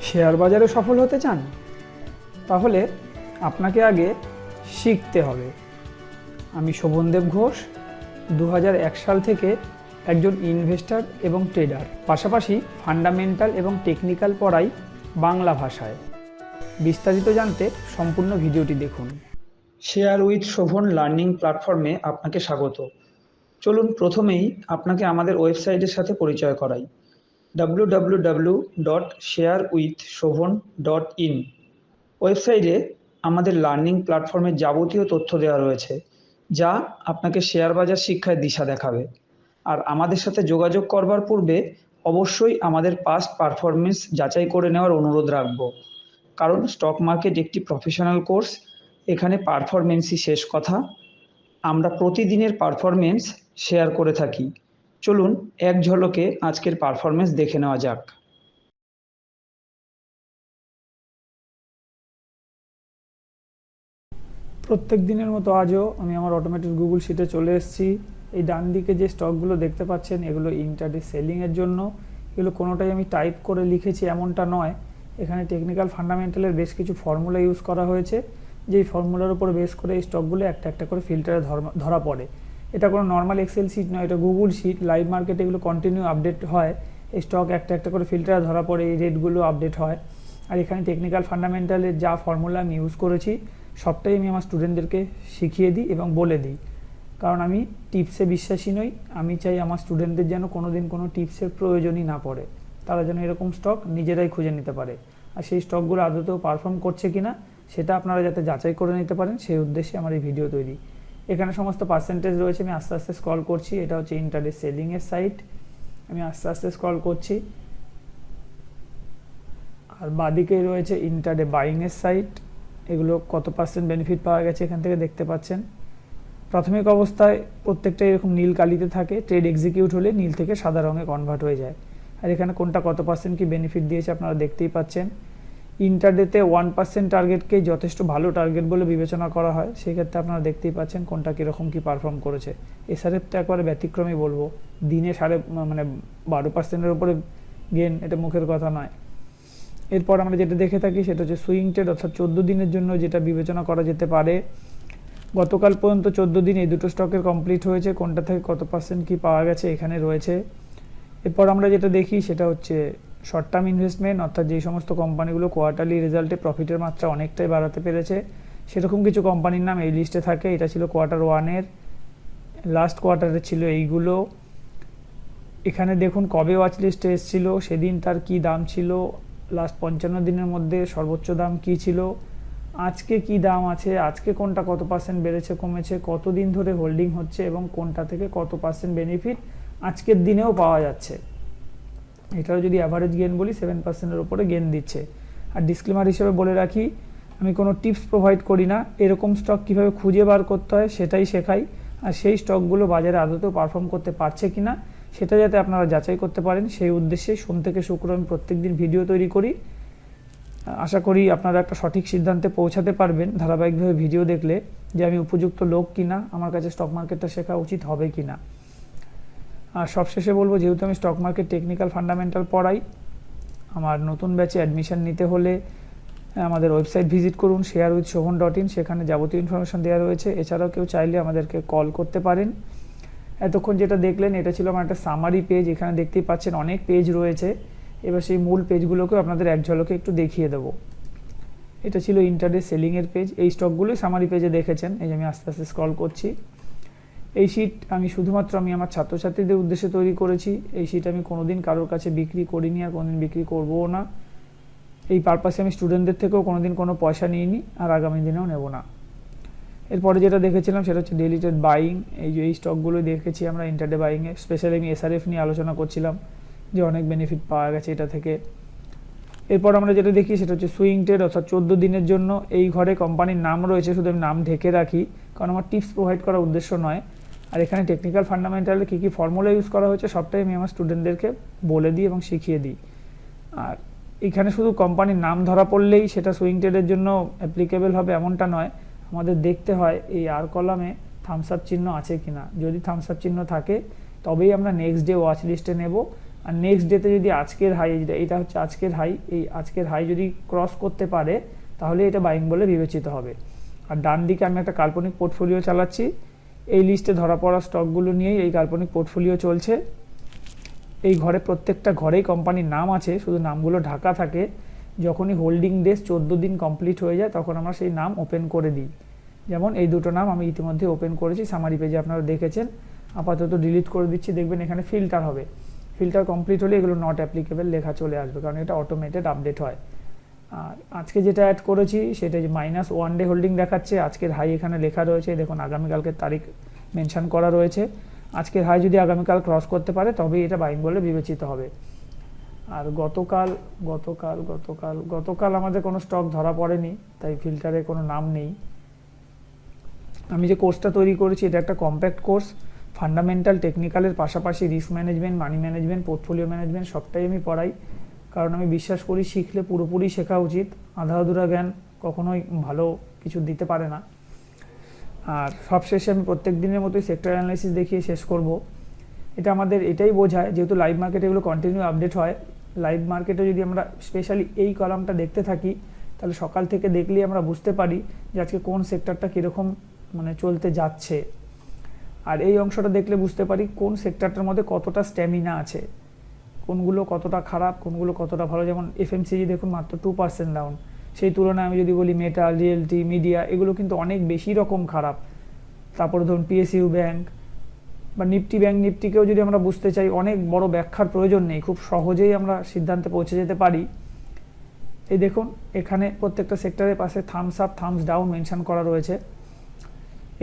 Share বাজারে সফল হতে চান? তাহলে আপনাকে আগে শিখতে হবে। আমি শোভনদেব ঘোষ, 2001 সাল থেকে একজন ইনভেস্টর এবং ট্রেডার, পাশাপাশি ফান্ডামেন্টাল এবং টেকনিক্যাল পড়াই বাংলা ভাষায়। বিস্তারিত জানতে সম্পূর্ণ ভিডিওটি দেখুন। শেয়ার উইথ শোভন লার্নিং প্ল্যাটফর্মে আপনাকে স্বাগত। চলুন প্রথমেই আপনাকে আমাদের ওয়েবসাইটের সাথে পরিচয় করাই। www.sharewithshobhan.in ওয়েবসাইটে আমাদের লার্নিং প্ল্যাটফর্মের যাবতীয় তথ্য দেওয়া রয়েছে, যা আপনাকে শেয়ার বাজার শিক্ষায় দিশা দেখাবে। আর আমাদের সাথে যোগাযোগ করবার পূর্বে অবশ্যই আমাদের পাস্ট পারফরমেন্স যাচাই করে নেওয়ার অনুরোধ রাখব, কারণ স্টক মার্কেট একটি প্রফেশনাল কোর্স। এখানে পারফরমেন্সই শেষ কথা। আমরা প্রতিদিনের পারফরমেন্স শেয়ার করে থাকি। চলুন এক ঝলকে আজকের পারফরমেন্স দেখে নেওয়া যাক। প্রত্যেক দিনের মতো আজও আমি আমার অটোমেটিক গুগল শিটে চলে এসেছি। এই ডান দিকে যে স্টকগুলো দেখতে পাচ্ছেন, এগুলো ইন্টারডে সেলিংয়ের জন্য। এগুলো কোনোটাই আমি টাইপ করে লিখেছি এমনটা নয়। এখানে টেকনিক্যাল ফান্ডামেন্টালের বেশ কিছু ফর্মুলা ইউজ করা হয়েছে, যেই ফর্মুলার উপর বেস করে এই স্টকগুলো একটা একটা করে ফিল্টারে ধরা পড়ে। এটা কোনো নর্মাল এক্সেল শিট নয়, এটা গুগল শিট। লাইভ মার্কেটে এগুলো কন্টিনিউ আপডেট হয়। এই স্টক একটা একটা করে ফিল্টারে ধরা পড়ে, এই রেটগুলো আপডেট হয়। আর এখানে টেকনিক্যাল ফান্ডামেন্টালের যা ফর্মুলা আমি ইউজ করেছি সবটাই আমি আমার স্টুডেন্টদেরকে শিখিয়ে দিই এবং বলে দিই, কারণ আমি টিপসে বিশ্বাসী নই। আমি চাই আমার স্টুডেন্টদের যেন কোনো দিন কোনো টিপসের প্রয়োজনই না পড়ে, তারা যেন এরকম স্টক নিজেরাই খুঁজে নিতে পারে। আর সেই স্টকগুলো আদতেও পারফর্ম করছে কিনা সেটা আপনারা যাতে যাচাই করে নিতে পারেন, সেই উদ্দেশ্যে আমার এই ভিডিও তৈরি। এখানে সমস্ত পার্সেন্টেজ রয়েছে। আমি আস্তে আস্তে স্ক্রল করছি। এটা হচ্ছে ইন্টারডে সেলিংয়ের সাইট। আমি আস্তে আস্তে স্ক্রল করছি। আর বাদিকেই রয়েছে ইন্টারডে বাইংয়ের সাইট। এগুলো কত পার্সেন্ট বেনিফিট পাওয়া গেছে এখান থেকে দেখতে পাচ্ছেন। প্রাথমিক অবস্থায় প্রত্যেকটা এরকম নীল কালিতে থাকে, ট্রেড এক্সিকিউট হলে নীল থেকে সাদা রঙে কনভার্ট হয়ে যায়। আর এখানে কোনটা কত পার্সেন্ট কি বেনিফিট দিয়েছে আপনারা দেখতেই পাচ্ছেন। ইন্টারডেতে 1% টার্গেটকেই যথেষ্ট ভালো টার্গেট বলে বিবেচনা করা হয়। সেক্ষেত্রে আপনারা দেখতেই পাচ্ছেন কোনটা কীরকম কী পারফর্ম করেছে। এসআরএফ তো একবারে ব্যতিক্রমই বলবো। দিনে 12.5%-এর উপরে গেন, এটা মুখের কথা নয়। এরপর আমরা যেটা দেখে থাকি সেটা হচ্ছে সুইং ট্রেড, অর্থাৎ 14 দিনের জন্য যেটা বিবেচনা করা যেতে পারে। গতকাল পর্যন্ত 14 দিন এই দুটো স্টকের কমপ্লিট হয়েছে। কোনটা থেকে কত পার্সেন্ট কী পাওয়া গেছে এখানে রয়েছে। এরপর আমরা যেটা দেখি সেটা হচ্ছে শর্ট টার্ম ইনভেস্টমেন্ট, অর্থাৎ যেই সমস্ত কোম্পানিগুলো কোয়ার্টারলি রেজাল্টে প্রফিটের মাত্রা অনেকটাই বাড়াতে পেরেছে, সেরকম কিছু কোম্পানির নাম এই লিস্টে থাকে। এটা ছিল Q1-এর, লাস্ট কোয়ার্টারে ছিল এইগুলো। এখানে দেখুন কবে ওয়াচ লিস্টে এসেছিলো, সেদিন তার কি দাম ছিল, লাস্ট 55 দিনের মধ্যে সর্বোচ্চ দাম কি ছিল, আজকে কি দাম আছে, আজকে কোনটা কত পার্সেন্ট বেড়েছে কমেছে, কতদিন ধরে হোল্ডিং হচ্ছে এবং কোনটা থেকে কত পার্সেন্ট বেনিফিট আজকের দিনেও পাওয়া যাচ্ছে। এটাও যদি অ্যাভারেজ গেন বলি 7%-এর উপরে গেন দিচ্ছে। আর ডিসক্লেমার হিসেবে বলে রাখি, আমি কোনো টিপস প্রোভাইড করি না। এরকম স্টক কীভাবে খুঁজে বার করতে হয় সেটাই শেখাই। আর সেই স্টকগুলো বাজারে আদতেও পারফর্ম করতে পারছে কিনা সেটা যাতে আপনারা যাচাই করতে পারেন, সেই উদ্দেশ্যে সোম থেকে শুক্র আমি প্রত্যেকদিন ভিডিও তৈরি করি। আশা করি আপনারা একটা সঠিক সিদ্ধান্তে পৌঁছাতে পারবেন ধারাবাহিকভাবে ভিডিও দেখলে, যে আমি উপযুক্ত লোক কিনা, আমার কাছে স্টক মার্কেটটা শেখা উচিত হবে কিনা। আর সবশেষে বলবো, যেহেতু আমি স্টক মার্কেট টেকনিক্যাল ফান্ডামেন্টাল পড়াই, আমার নতুন ব্যাচে অ্যাডমিশন নিতে হলে আমাদের ওয়েবসাইট ভিজিট করুন sharewithshobhan.in। সেখানে যাবতীয় ইনফরমেশন দেওয়া রয়েছে। এছাড়াও কেউ চাইলে আমাদেরকে কল করতে পারেন। এতক্ষণ যেটা দেখলেন এটা ছিল আমার একটা সামারি পেজ। এখানে দেখতেই পাচ্ছেন অনেক পেজ রয়েছে। এবার সেই মূল পেজগুলোকেও আপনাদের এক ঝলকে একটু দেখিয়ে দেবো। এটা ছিল ইন্টারডে সেলিংয়ের পেজ। এই স্টকগুলোই সামারি পেজে দেখেছেন। এই যে আমি আস্তে আস্তে স্ক্রল করছি। এই শিট আমি শুধুমাত্র আমার ছাত্রছাত্রীদের উদ্দেশ্যে তৈরি করেছি। এই শিট আমি কোনোদিন কারোর কাছে বিক্রি করিনি আর কোনোদিন বিক্রি করবও না। এই পারপাসে আমি স্টুডেন্টদের থেকেও কোনোদিন কোনো পয়সা নিইনি আর আগামী দিনেও নেব না। এরপরে যেটা দেখেছিলাম সেটা হচ্ছে ডেইলি ট্রেড বাইং। এই যে এই স্টকগুলোই দেখেছি আমরা ইন্টারডে বাইংয়ে। স্পেশালি আমি এসআরএফ নিয়ে আলোচনা করছিলাম যে অনেক বেনিফিট পাওয়া গেছে এটা থেকে। এরপর আমরা যেটা দেখি সেটা হচ্ছে সুইং ট্রেড, অর্থাৎ 14 দিনের জন্য। এই ঘরে কোম্পানির নাম রয়েছে, শুধু আমি নাম ঢেকে রাখি, কারণ আমার টিপস প্রোভাইড করার উদ্দেশ্য নয়। আর এখানে টেকনিক্যাল ফান্ডামেন্টালে কী কী ফর্মুলা ইউজ করা হয়েছে সবটাই আমি আমার স্টুডেন্টদেরকে বলে দিই এবং শিখিয়ে দিই। আর এখানে শুধু কোম্পানির নাম ধরা পড়লেই সেটা সুইং ট্রেডের জন্য অ্যাপ্লিকেবল হবে এমনটা নয়। আমাদের দেখতে হয় এই আর কলামে থামস আপ চিহ্ন আছে কিনা। যদি থামস আপ চিহ্ন থাকে তবেই আমরা নেক্সট ডে ওয়াচ লিস্টে নেব। আর নেক্সট ডেতে যদি আজকের হাই, এটা হচ্ছে আজকের হাই, এই আজকের হাই যদি ক্রস করতে পারে তাহলে এটা বাইং বলে বিবেচিত হবে। আর ডান দিকে আমি একটা কাল্পনিক পোর্টফোলিও চালাচ্ছি, এই লিস্টে ধরা পড়া স্টকগুলো নিয়েই এই কাল্পনিক পোর্টফোলিও চলছে। এই ঘরে প্রত্যেকটা ঘরেই কোম্পানির নাম আছে, শুধু নামগুলো ঢাকা থাকে। যখনই হোল্ডিং ডেজ 14 দিন কমপ্লিট হয়ে যায় তখন আমরা সেই নাম ওপেন করে দিই। যেমন এই দুটো নাম আমি ইতিমধ্যে ওপেন করেছি, সামারি পেজে আপনারা দেখেছেন। আপাতত ডিলিট করে দিচ্ছি, দেখবেন এখানে ফিল্টার হবে, ফিল্টার কমপ্লিট হলে এগুলো নট অ্যাপ্লিকেবল লেখা চলে আসবে, কারণ এটা অটোমেটেড আপডেট হয়। আর আজকে যেটা অ্যাড করেছি সেটা যে -1 ডে হোল্ডিং দেখাচ্ছে, আজকের হাই এখানে লেখা রয়েছে, দেখুন আগামীকালকের তারিখ মেনশন করা রয়েছে। আজকের হাই যদি আগামীকাল ক্রস করতে পারে তবেই এটা বাইং বলে বিবেচিত হবে। আর গতকাল আমাদের কোনো স্টক ধরা পড়েনি, তাই ফিল্টারে কোনো নাম নেই। আমি যে কোর্সটা তৈরি করেছি এটা একটা কম্প্যাক্ট কোর্স, ফান্ডামেন্টাল টেকনিক্যালের পাশাপাশি risk management, money management, portfolio management সবটাই আমি পড়াই, কারণ আমি বিশ্বাস করি শিখলে পুরোপুরি শেখা উচিত, আধা আধুরা জ্ঞান কখনোই ভালো কিছু দিতে পারে না। আর সবশেষে আমি প্রত্যেক দিনের মতোই সেক্টর অ্যানালাইসিস দেখিয়ে শেষ করব। এটা আমাদের এটাই বোঝায়, যেহেতু লাইভ মার্কেটে এগুলো কন্টিনিউ আপডেট হয়, লাইভ মার্কেটে যদি আমরা স্পেশালি এই কলামটা দেখতে থাকি তাহলে সকাল থেকে দেখলেই আমরা বুঝতে পারি যে আজকে কোন সেক্টরটা কীরকম মানে চলতে যাচ্ছে। আর এই অংশটা দেখলে বুঝতে পারি কোন সেক্টরটার মধ্যে কতটা স্ট্যামিনা আছে, কোনগুলো কতটা খারাপ, কোনগুলো কতটা ভালো। যেমন এফএমসিজি দেখুন মাত্র 2% ডাউন, সেই তুলনায় আমি যদি বলি মেটাল, রিয়েলটি, মিডিয়া এগুলো কিন্তু অনেক বেশি রকম খারাপ। তারপরে ধরুন পিএসইউ ব্যাংক বা নিফটি ব্যাংক নিফটিকেও যদি আমরা বুঝতে চাই অনেক বড় ব্যাখ্যার প্রয়োজন নেই, খুব সহজেই আমরা সিদ্ধান্তে পৌঁছে যেতে পারি। এই দেখুন এখানে প্রত্যেকটা সেক্টরের পাশে thumbs up thumbs down mention করা রয়েছে।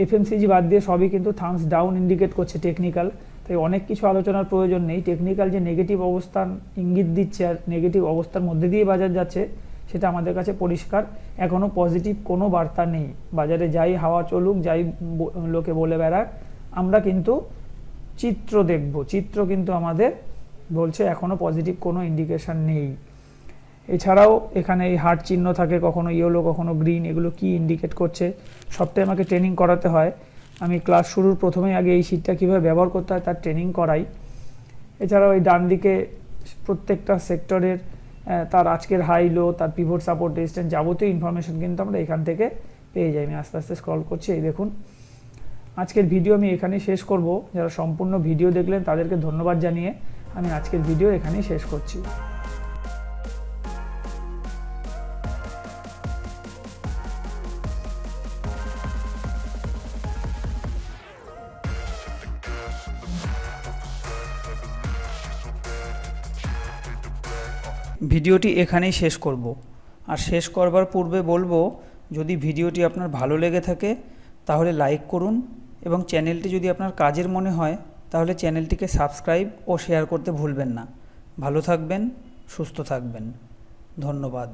এফএমসিজি বাদ দিয়ে সবই কিন্তু থামস ডাউন ইন্ডিকেট করছে টেকনিক্যাল, তাই অনেক কিছু আলোচনার প্রয়োজন নেই। টেকনিক্যাল যে নেগেটিভ অবস্থান ইঙ্গিত দিচ্ছে আর নেগেটিভ অবস্থার মধ্যে দিয়ে বাজার যাচ্ছে সেটা আমাদের কাছে পরিষ্কার, এখনও পজিটিভ কোনো বার্তা নেই। বাজারে যাই হাওয়া চলুক, যাই লোকে বলে বেড়াক, আমরা কিন্তু চিত্র দেখব, চিত্র কিন্তু আমাদের বলছে এখনও পজিটিভ কোনো ইন্ডিকেশন নেই। এছাড়াও এখানে এই হার্ট চিহ্ন থাকে, কখনো ইয়েলো কখনো গ্রিন, এগুলো কি ইন্ডিকেট করছে সবটাই আমাকে ট্রেনিং করাতে হয়। আমি ক্লাস শুরুর প্রথমেই আগে এই শীটটা কীভাবে ব্যবহার করতে হয় তার ট্রেনিং করাই। এছাড়াও এই ডান দিকে প্রত্যেকটা সেক্টরের তার আজকের হাই লো, তার পিভট সাপোর্ট রেজিস্ট্যান্স যাবতীয় ইনফরমেশন কিন্তু আমরা এখান থেকে পেয়ে যাই। আমি আস্তে আস্তে স্ক্রল করছি, এই দেখুন আজকের ভিডিও আমি এখানেই শেষ করব। যারা সম্পূর্ণ ভিডিও দেখলেন তাদেরকে ধন্যবাদ জানিয়ে আমি আজকের ভিডিও এখানেই শেষ করছি। ভিডিওটি এখানেই শেষ করব। আর শেষ করবার পূর্বে বলবো, যদি ভিডিওটি আপনার ভালো লেগে থাকে তাহলে লাইক করুন, এবং চ্যানেলটি যদি আপনার কাজের মনে হয় তাহলে চ্যানেলটিকে সাবস্ক্রাইব ও শেয়ার করতে ভুলবেন না। ভালো থাকবেন, সুস্থ থাকবেন, ধন্যবাদ।